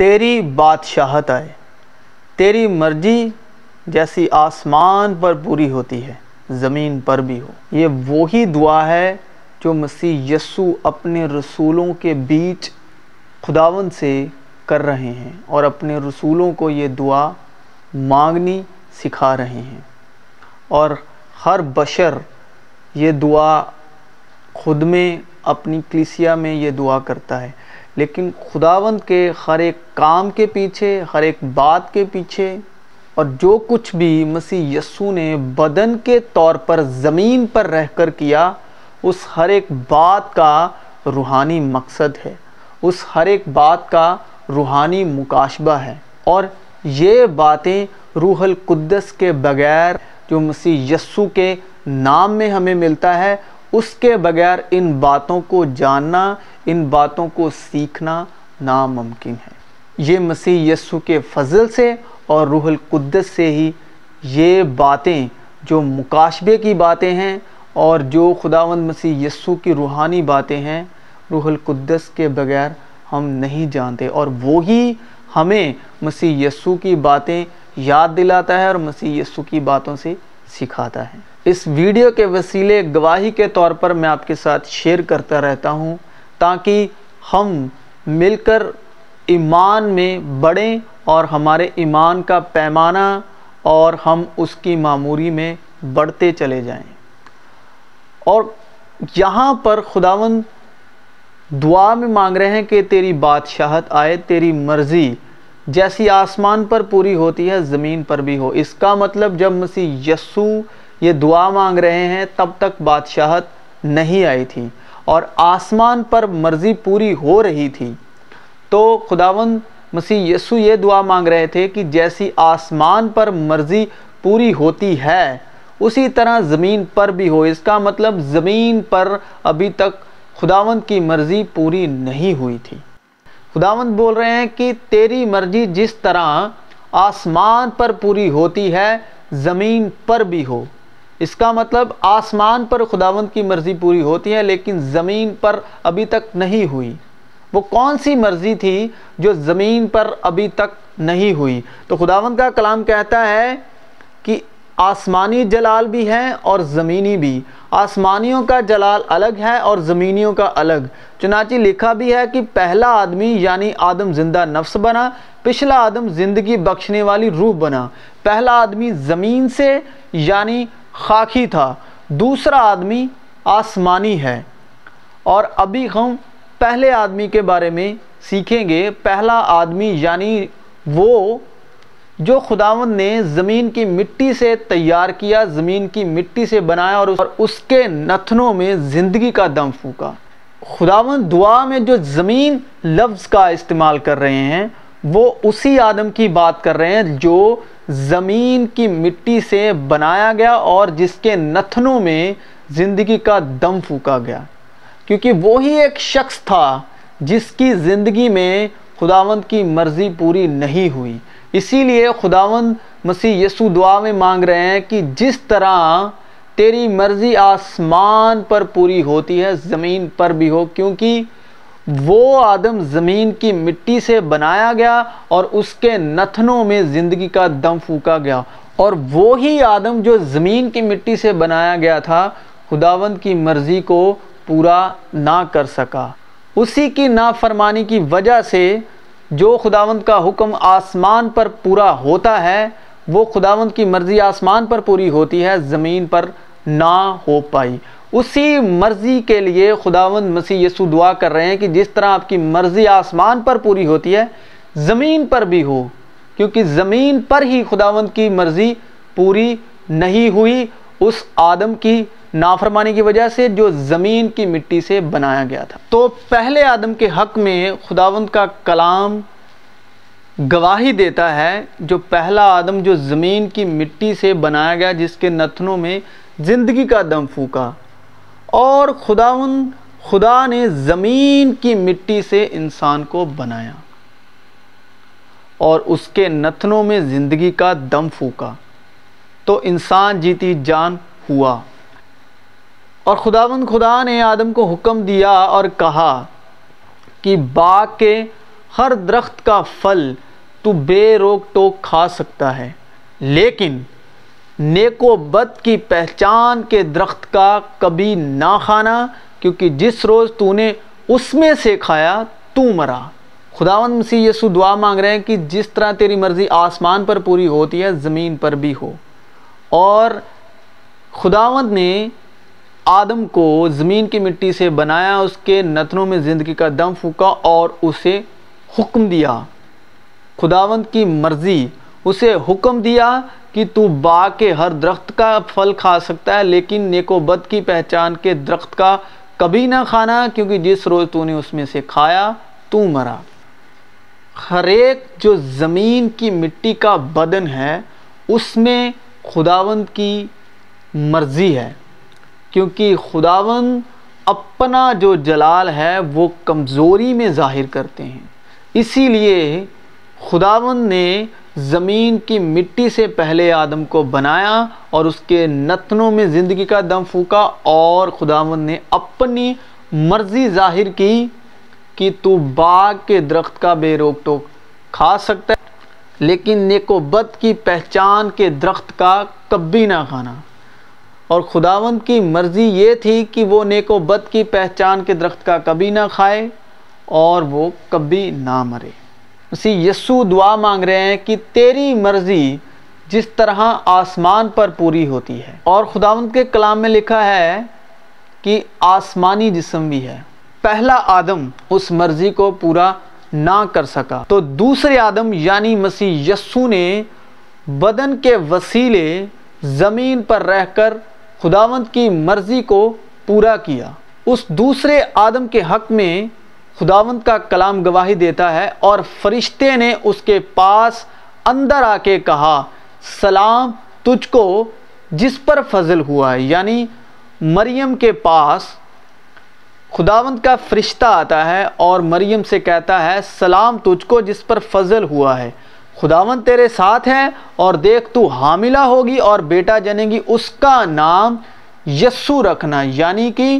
تیری بادشاہت آئے، تیری مرضی جیسی آسمان پر پوری ہوتی ہے زمین پر بھی ہو۔ یہ وہی دعا ہے جو مسیح یسوع اپنے رسولوں کے بیچ خداوند سے کر رہے ہیں اور اپنے رسولوں کو یہ دعا مانگنی سکھا رہے ہیں، اور ہر بشر یہ دعا خود میں اپنی کلیسیا میں یہ دعا کرتا ہے، لیکن خداوند کے ہر ایک کام کے پیچھے، ہر ایک بات کے پیچھے، اور جو کچھ بھی مسیح یسوع نے بدن کے طور پر زمین پر رہ کر کیا، اس ہر ایک بات کا روحانی مقصد ہے، اس ہر ایک بات کا روحانی مکاشبہ ہے، اور یہ باتیں روح القدس کے بغیر جو مسیح یسوع کے نام میں ہمیں ملتا ہے، اس کے بغیر ان باتوں کو جاننا، ان باتوں کو سیکھنا ناممکن ہے۔ یہ مسیح یسوع کے فضل سے اور روح القدس سے ہی یہ باتیں جو مکاشبے کی باتیں ہیں اور جو خداوند مسیح یسوع کی روحانی باتیں ہیں، روح القدس کے بغیر ہم نہیں جانتے، اور وہی ہمیں مسیح یسوع کی باتیں یاد دلاتا ہے اور مسیح یسوع کی باتوں سے سکھاتا ہے۔ اس ویڈیو کے وسیلے گواہی کے طور پر میں آپ کے ساتھ شیئر کرتا رہتا ہوں تاکہ ہم مل کر ایمان میں بڑھیں اور ہمارے ایمان کا پیمانہ اور ہم اس کی معموری میں بڑھتے چلے جائیں۔ اور یہاں پر خداوند دعا میں مانگ رہے ہیں کہ تیری بادشاہت آئے، تیری مرضی جیسی آسمان پر پوری ہوتی ہے زمین پر بھی ہو۔ اس کا مطلب جب مسیح یسوع یہ دعا مانگ رہے ہیں تب تک بادشاہت نہیں آئی تھی اور آسمان پر مرضی پوری ہو رہی تھی، تو خداوند مسیح یسوع یہ دعا مانگ رہے تھے کہ جیسی آسمان پر مرضی پوری ہوتی ہے اسی طرح زمین پر بھی ہو۔ اس کا مطلب زمین پر ابھی تک خداوند کی مرضی پوری نہیں ہوئی تھی۔ خداوند بول رہے ہیں کہ تیری مرضی جس طرح آسمان پر پوری ہوتی ہے زمین پر بھی ہو۔ اس کا مطلب آسمان پر خداوند کی مرضی پوری ہوتی ہے لیکن زمین پر ابھی تک نہیں ہوئی۔ وہ کون سی مرضی تھی جو زمین پر ابھی تک نہیں ہوئی؟ تو خداوند کا کلام کہتا ہے کہ آسمانی جلال بھی ہے اور زمینی بھی۔ آسمانیوں کا جلال الگ ہے اور زمینیوں کا الگ۔ چنانچہ لکھا بھی ہے کہ پہلا آدمی یعنی آدم زندہ نفس بنا، پچھلا آدم زندگی بخشنے والی روح بنا۔ پہلا آدمی زمین سے یعنی خاکی تھا، دوسرا آدمی آسمانی ہے، اور ابھی ہم پہلے آدمی کے بارے میں سیکھیں گے۔ پہلا آدمی یعنی وہ جو خداوند نے زمین کی مٹی سے تیار کیا، زمین کی مٹی سے بنایا اور اس کے نتنوں میں زندگی کا دم پھونکا۔ خداوند دعا میں جو زمین لفظ کا استعمال کر رہے ہیں وہ اسی آدم کی بات کر رہے ہیں جو زمین کی مٹی سے بنایا گیا اور جس کے نتنوں میں زندگی کا دم پھونکا گیا، کیونکہ وہی ایک شخص تھا جس کی زندگی میں خداوند کی مرضی پوری نہیں ہوئی۔ اسی لیے خداوند مسیح یسوع دعا میں مانگ رہے ہیں کہ جس طرح تیری مرضی آسمان پر پوری ہوتی ہے زمین پر بھی ہو، کیونکہ وہ آدم زمین کی مٹی سے بنایا گیا اور اس کے نتنوں میں زندگی کا دم پھونکا گیا، اور وہی آدم جو زمین کی مٹی سے بنایا گیا تھا خداوند کی مرضی کو پورا نہ کر سکا۔ اسی کی نافرمانی کی وجہ سے جو خداوند کا حکم آسمان پر پورا ہوتا ہے وہ خداوند کی مرضی آسمان پر پوری ہوتی ہے، زمین پر نہ ہو پائی۔ اسی مرضی کے لیے خداوند مسیح یسوع دعا کر رہے ہیں کہ جس طرح آپ کی مرضی آسمان پر پوری ہوتی ہے زمین پر بھی ہو، کیونکہ زمین پر ہی خداوند کی مرضی پوری نہیں ہوئی اس آدم کی نافرمانی کی وجہ سے جو زمین کی مٹی سے بنایا گیا تھا۔ تو پہلے آدم کے حق میں خداوند کا کلام گواہی دیتا ہے، جو پہلا آدم جو زمین کی مٹی سے بنایا گیا جس کے نتنوں میں زندگی کا دم پھونکا، اور خدا نے زمین کی مٹی سے انسان کو بنایا اور اس کے نتنوں میں زندگی کا دم پھونکا، تو انسان جیتی جان ہوا۔ اور خدا نے آدم کو حکم دیا اور کہا کہ باغ کے ہر درخت کا پھل تو بے روک ٹوک کھا سکتا ہے، لیکن نیک و بد کی پہچان کے درخت کا کبھی نہ کھانا، کیونکہ جس روز تو نے اس میں سے کھایا تو مرا۔ خداوند مسیح یسوع دعا مانگ رہے ہیں کہ جس طرح تیری مرضی آسمان پر پوری ہوتی ہے زمین پر بھی ہو۔ اور خداوند نے آدم کو زمین کی مٹی سے بنایا، اس کے نتنوں میں زندگی کا دم پھونکا اور اسے حکم دیا، خداوند کی مرضی، اسے حکم دیا کہ تو باغ کے ہر درخت کا پھل کھا سکتا ہے، لیکن نیک و بد کی پہچان کے درخت کا کبھی نہ کھانا، کیونکہ جس روز تو نے اس میں سے کھایا تو مرا۔ ہر ایک جو زمین کی مٹی کا بدن ہے اس میں خداوند کی مرضی ہے، کیونکہ خداوند اپنا جو جلال ہے وہ کمزوری میں ظاہر کرتے ہیں، اسی لیے خداوند نے زمین کی مٹی سے پہلے آدم کو بنایا اور اس کے نتنوں میں زندگی کا دم پھونکا، اور خداوند نے اپنی مرضی ظاہر کی کہ تو باغ کے درخت کا بے روک ٹوک کھا سکتا ہے، لیکن نیک و بد کی پہچان کے درخت کا کبھی نہ کھانا۔ اور خداوند کی مرضی یہ تھی کہ وہ نیک و بد کی پہچان کے درخت کا کبھی نہ کھائے اور وہ کبھی نہ مرے۔ مسیح یسوع دعا مانگ رہے ہیں کہ تیری مرضی جس طرح آسمان پر پوری ہوتی ہے، اور خداوند کے کلام میں لکھا ہے کہ آسمانی جسم بھی ہے، پہلا آدم اس مرضی کو پورا نہ کر سکا، تو دوسرے آدم یعنی مسیح یسوع نے بدن کے وسیلے زمین پر رہ کر خداوند کی مرضی کو پورا کیا۔ اس دوسرے آدم کے حق میں خداوند کا کلام گواہی دیتا ہے، اور فرشتے نے اس کے پاس اندر آ کے کہا، سلام تجھ کو جس پر فضل ہوا ہے۔ یعنی مریم کے پاس خداوند کا فرشتہ آتا ہے اور مریم سے کہتا ہے، سلام تجھ کو جس پر فضل ہوا ہے، خداوند تیرے ساتھ ہے، اور دیکھ تو حاملہ ہوگی اور بیٹا جنے گی، اس کا نام یسوع رکھنا۔ یعنی کہ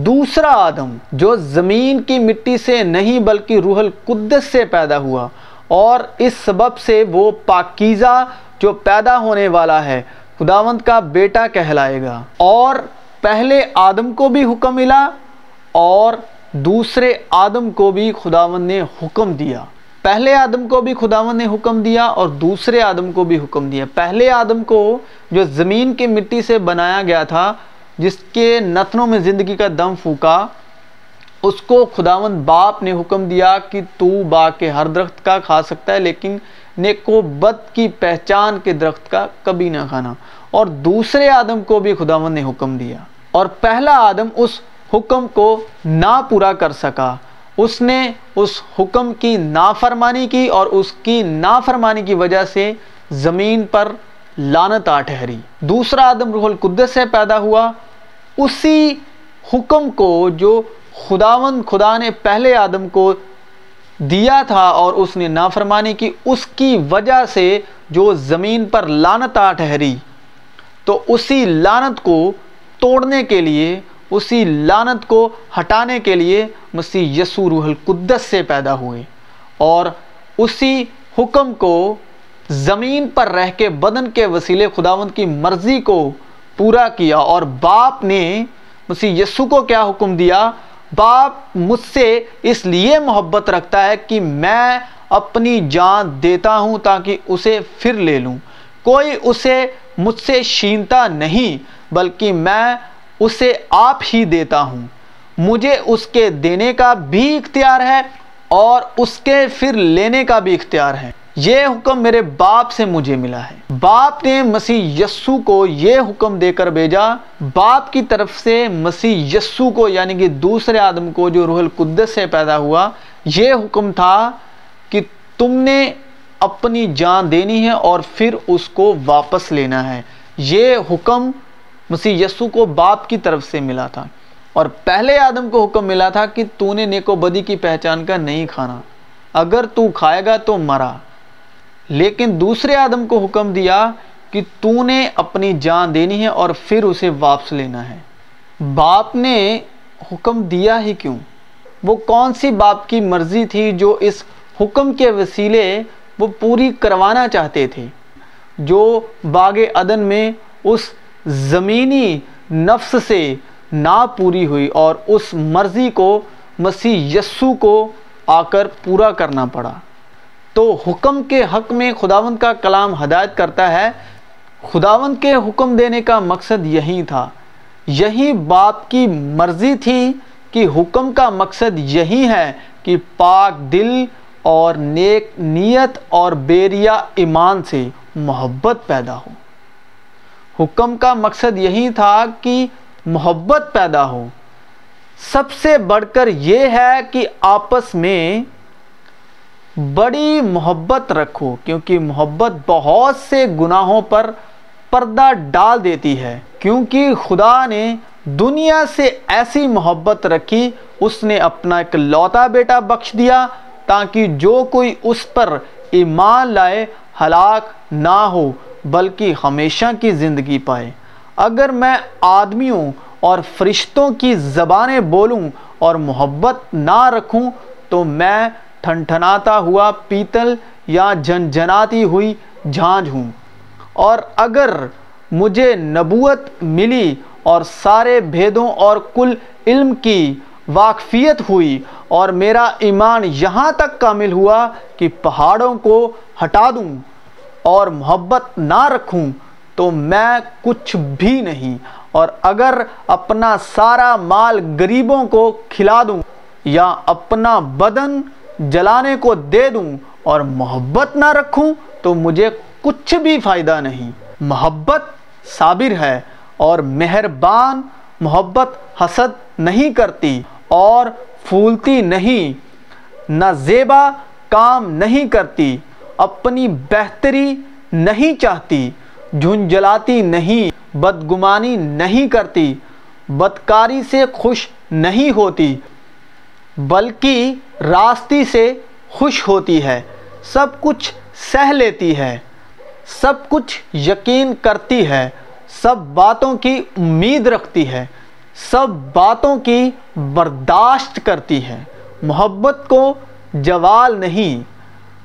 دوسرا آدم جو زمین کی مٹی سے نہیں بلکہ روح القدس سے پیدا ہوا، اور اس سبب سے وہ پاکیزہ جو پیدا ہونے والا ہے خداوند کا بیٹا کہلائے گا۔ اور پہلے آدم کو بھی حکم ملا اور دوسرے آدم کو بھی خداوند نے حکم دیا۔ پہلے آدم کو بھی خداوند نے حکم دیا اور دوسرے آدم کو بھی حکم دیا۔ پہلے آدم کو جو زمین کی مٹی سے بنایا گیا تھا، جس کے نتنوں میں زندگی کا دم پھونکا، اس کو خداوند باپ نے حکم دیا کہ تو باغ کے ہر درخت کا کھا سکتا ہے، لیکن نیک و بد کی پہچان کے درخت کا کبھی نہ کھانا۔ اور دوسرے آدم کو بھی خداوند نے حکم دیا، اور پہلا آدم اس حکم کو نہ پورا کر سکا، اس نے اس حکم کی نافرمانی کی، اور اس کی نافرمانی کی وجہ سے زمین پر لعنت آ ٹھہری۔ دوسرا آدم روح القدس سے پیدا ہوا، اسی حکم کو جو خدا نے پہلے آدم کو دیا تھا اور اس نے نافرمانی کی، اس کی وجہ سے جو زمین پر لعنت آ ٹھہری، تو اسی لعنت کو توڑنے کے لیے، اسی لعنت کو ہٹانے کے لیے مسیح یسوع روح القدس سے پیدا ہوئے، اور اسی حکم کو زمین پر رہ کے بدن کے وسیلے خداوند کی مرضی کو پورا کیا۔ اور باپ نے مسیح یسوع کو کیا حکم دیا؟ باپ مجھ سے اس لیے محبت رکھتا ہے کہ میں اپنی جان دیتا ہوں تاکہ اسے پھر لے لوں، کوئی اسے مجھ سے چھینتا نہیں، بلکہ میں اسے آپ ہی دیتا ہوں، مجھے اس کے دینے کا بھی اختیار ہے اور اس کے پھر لینے کا بھی اختیار ہے۔ یہ حکم میرے باپ سے مجھے ملا ہے۔ باپ نے مسیح یسوع کو یہ حکم دے کر بھیجا، باپ کی طرف سے مسیح یسوع کو یعنی کہ دوسرے آدم کو جو روح القدس سے پیدا ہوا، یہ حکم تھا کہ تم نے اپنی جان دینی ہے اور پھر اس کو واپس لینا ہے۔ یہ حکم مسیح یسوع کو باپ کی طرف سے ملا تھا، اور پہلے آدم کو حکم ملا تھا کہ تو نے نیک و بدی کی پہچان کا نہیں کھانا، اگر تو کھائے گا تو مرا۔ لیکن دوسرے آدم کو حکم دیا کہ تو نے اپنی جان دینی ہے اور پھر اسے واپس لینا ہے۔ باپ نے حکم دیا ہی کیوں؟ وہ کون سی باپ کی مرضی تھی جو اس حکم کے وسیلے وہ پوری کروانا چاہتے تھے، جو باغ عدن میں اس زمینی نفس سے نہ پوری ہوئی، اور اس مرضی کو مسیح یسوع کو آ کر پورا کرنا پڑا۔ تو حکم کے حق میں خداوند کا کلام ہدایت کرتا ہے۔ خداوند کے حکم دینے کا مقصد یہی تھا، یہی باپ کی مرضی تھی کہ حکم کا مقصد یہی ہے کہ پاک دل اور نیک نیت اور بے ریا ایمان سے محبت پیدا ہو۔ حکم کا مقصد یہی تھا کہ محبت پیدا ہو۔ سب سے بڑھ کر یہ ہے کہ آپس میں بڑی محبت رکھو، کیونکہ محبت بہت سے گناہوں پر پردہ ڈال دیتی ہے۔ کیونکہ خدا نے دنیا سے ایسی محبت رکھی، اس نے اپنا اکلوتا بیٹا بخش دیا تاکہ جو کوئی اس پر ایمان لائے ہلاک نہ ہو بلکہ ہمیشہ کی زندگی پائے۔ اگر میں آدمیوں اور فرشتوں کی زبانیں بولوں اور محبت نہ رکھوں تو میں ٹھنٹھناتا ہوا پیتل یا جھنجھناتی ہوئی جھانجھ ہوں، اور اگر مجھے نبوت ملی اور سارے بھیدوں اور کل علم کی واقفیت ہوئی اور میرا ایمان یہاں تک کامل ہوا کہ پہاڑوں کو ہٹا دوں اور محبت نہ رکھوں تو میں کچھ بھی نہیں، اور اگر اپنا سارا مال غریبوں کو کھلا دوں یا اپنا بدن جلانے کو دے دوں اور محبت نہ رکھوں تو مجھے کچھ بھی فائدہ نہیں۔ محبت صابر ہے اور مہربان، محبت حسد نہیں کرتی اور پھولتی نہیں، نہ زیبا کام نہیں کرتی، اپنی بہتری نہیں چاہتی، جھنجھلاتی نہیں، بدگمانی نہیں کرتی، بدکاری سے خوش نہیں ہوتی بلکہ راستی سے خوش ہوتی ہے، سب کچھ سہ لیتی ہے، سب کچھ یقین کرتی ہے، سب باتوں کی امید رکھتی ہے، سب باتوں کی برداشت کرتی ہے۔ محبت کو زوال نہیں۔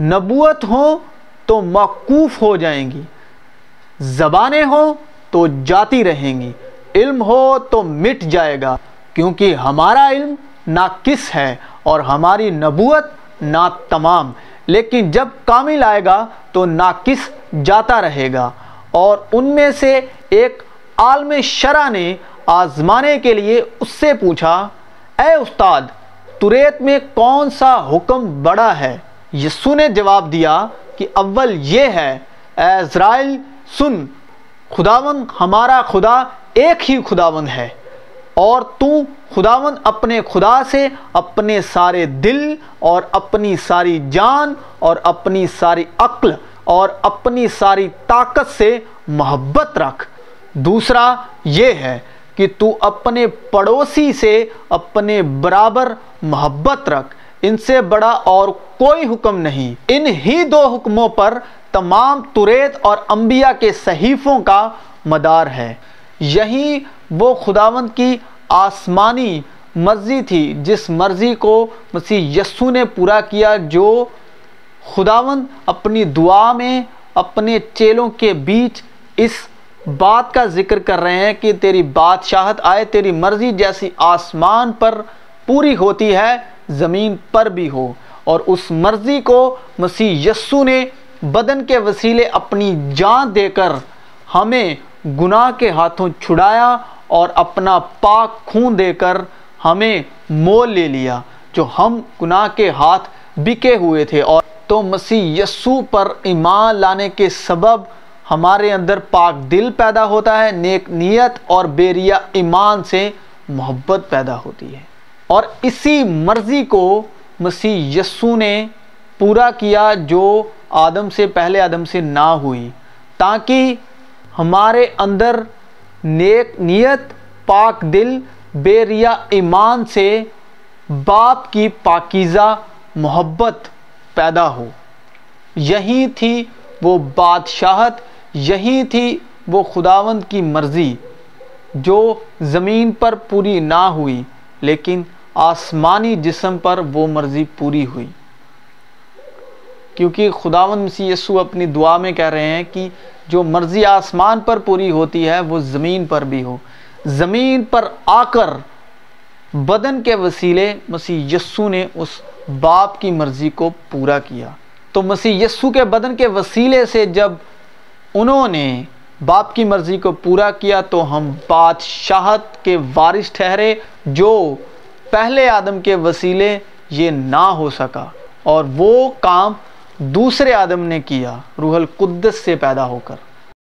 نبوت ہو تو موقوف ہو جائیں گی، زبانیں ہوں تو جاتی رہیں گی، علم ہو تو مٹ جائے گا، کیونکہ ہمارا علم ناقص ہے اور ہماری نبوت ناتمام، لیکن جب کامل آئے گا تو ناقص جاتا رہے گا۔ اور ان میں سے ایک عالم شرع نے آزمانے کے لیے اس سے پوچھا، اے استاد، توریت میں کون سا حکم بڑا ہے؟ یسوع نے جواب دیا کہ اول یہ ہے، اے اسرائیل سن، خداوند ہمارا خدا ایک ہی خداوند ہے، اور تو خداوند اپنے خدا سے اپنے سارے دل اور اپنی ساری جان اور اپنی ساری عقل اور اپنی ساری طاقت سے محبت رکھ۔ دوسرا یہ ہے کہ تو اپنے پڑوسی سے اپنے برابر محبت رکھ، ان سے بڑا اور کوئی حکم نہیں۔ ان ہی دو حکموں پر تمام توریت اور انبیاء کے صحیفوں کا مدار ہے۔ یہی وہ خداوند کی آسمانی مرضی تھی جس مرضی کو مسیح یسوع نے پورا کیا، جو خداوند اپنی دعا میں اپنے چیلوں کے بیچ اس بات کا ذکر کر رہے ہیں کہ تیری بادشاہت آئے، تیری مرضی جیسی آسمان پر پوری ہوتی ہے زمین پر بھی ہو۔ اور اس مرضی کو مسیح یسوع نے بدن کے وسیلے اپنی جان دے کر ہمیں گناہ کے ہاتھوں چھڑایا اور اپنا پاک خون دے کر ہمیں مول لے لیا، جو ہم گناہ کے ہاتھ بکے ہوئے تھے۔ اور تو مسیح یسوع پر ایمان لانے کے سبب ہمارے اندر پاک دل پیدا ہوتا ہے، نیک نیت اور بے ریا ایمان سے محبت پیدا ہوتی ہے، اور اسی مرضی کو مسیح یسوع نے پورا کیا جو پہلے آدم سے نہ ہوئی، تاکہ ہمارے اندر نیک نیت، پاک دل، بے ریا ایمان سے باپ کی پاکیزہ محبت پیدا ہو۔ یہی تھی وہ بادشاہت، یہی تھی وہ خداوند کی مرضی جو زمین پر پوری نہ ہوئی، لیکن آسمانی جسم پر وہ مرضی پوری ہوئی۔ کیونکہ خداوند مسیح یسوع اپنی دعا میں کہہ رہے ہیں کہ جو مرضی آسمان پر پوری ہوتی ہے وہ زمین پر بھی ہو۔ زمین پر آ کر بدن کے وسیلے مسیح یسوع نے اس باپ کی مرضی کو پورا کیا۔ تو مسیح یسوع کے بدن کے وسیلے سے جب انہوں نے باپ کی مرضی کو پورا کیا تو ہم بادشاہت کے وارث ٹھہرے، جو پہلے آدم کے وسیلے یہ نہ ہو سکا، اور وہ کام دوسرے آدم نے کیا روح القدس سے پیدا ہو کر۔